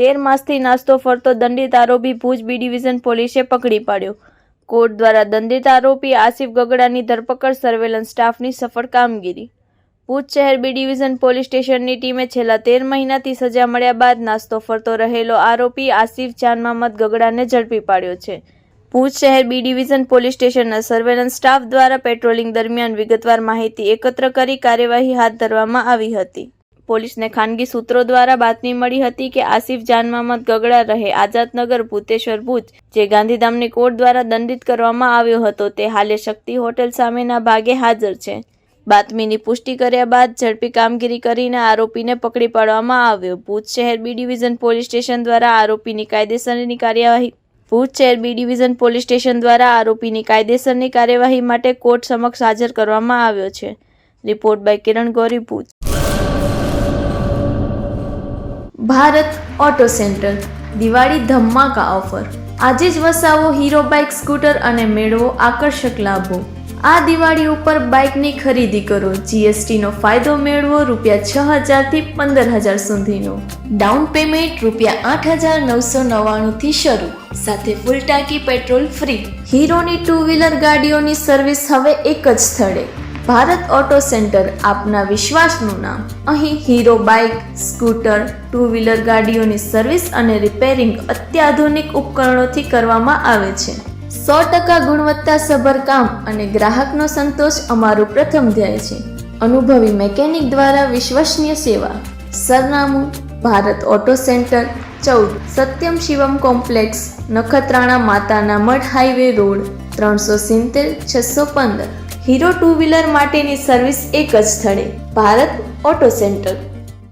13 માસથી નાસ્તો ફરતો દંડિત આરોપી ભુજ બી ડિવિઝન પોલીસે પકડી પાડ્યો. કોર્ટ દ્વારા દંડિત આરોપી આસિફ ગગડાની ધરપકડ, સર્વેલન્સ સ્ટાફની સફળ કામગીરી. ભુજ શહેર બી ડિવિઝન પોલીસ સ્ટેશનની ટીમે છેલ્લા 13 મહિનાથી સજા મળ્યા બાદ નાસ્તો ફરતો રહેલો આરોપી આસિફ જાન મહમદ ગગડાને ઝડપી પાડ્યો છે. ભુજ શહેર બી ડિવિઝન પોલીસ સ્ટેશનના સર્વેલન્સ સ્ટાફ દ્વારા પેટ્રોલિંગ દરમિયાન વિગતવાર માહિતી એકત્ર કરી કાર્યવાહી હાથ ધરવામાં આવી હતી. પોલીસને ખાનગી સૂત્રો દ્વારા બાતમી મળી હતી કે આસિફ જાન મહમદ ગગડા રહે આઝાદનગર, ભૂતેશ્વર, ભુજ, જે ગાંધીધામની કોર્ટ દ્વારા દંડિત કરવામાં આવ્યો હતો, તે હાલે શક્તિ હોટેલ સામેના ભાગે હાજર છે. બાતમીની પુષ્ટિ કર્યા બાદ ઝડપી કામગીરી કરીને આરોપીને પકડી પાડવામાં આવ્યો. ભુજ શહેર બી ડિવિઝન પોલીસ સ્ટેશન દ્વારા આરોપીની કાયદેસરની કાર્યવાહી ભુજ શહેર બી ડિવિઝન પોલીસ સ્ટેશન દ્વારા આરોપીની કાયદેસરની કાર્યવાહી માટે કોર્ટ સમક્ષ હાજર કરવામાં આવ્યો છે. Report by Kiran Gori, Bhuj. Bharat auto centre Diwali ધમાકા ઓફર. આજે જ વસાવો હીરો બાઇક, સ્કૂટર અને મેળવો આકર્ષક લાભો. આ દિવાળી ઉપર બાઇકની ખરીદી કરો, જીએસટીનો ફાયદો મેળવો, ₹6,000 થી 15,000 સુધીનો. ડાઉન પેમેન્ટ ₹8,999 થી શરૂ, સાથે ફૂલ ટાંકી પેટ્રોલ ફ્રી. હીરોની 2 વ્હીલર ગાડીઓની સર્વિસ હવે એક જ સ્થળે. ભારત ઓટો સેન્ટર, આપના વિશ્વાસનું નામ. અહીં હીરો બાઇક, સ્કૂટર, 2 વ્હીલર ગાડીઓની સર્વિસ અને રિપેરિંગ અત્યાધુનિક ઉપકરણોથી કરવામાં આવે છે. 100% ગુણવત્તાસભર કામ અને ગ્રાહકનો સંતોષ અમારું પ્રથમ ધ્યેય છે. અનુભવી મેકેનિક દ્વારા વિશ્વસનીય સેવા. સરનામું: Bharat auto centre, 14 Satyam Shivam complex, Nakhatrana માતાના મઢ હાઈવે રોડ, 370 615. હીરો 2 વ્હીલર માટેની સર્વિસ એક જ સ્થળે. Bharat auto centre.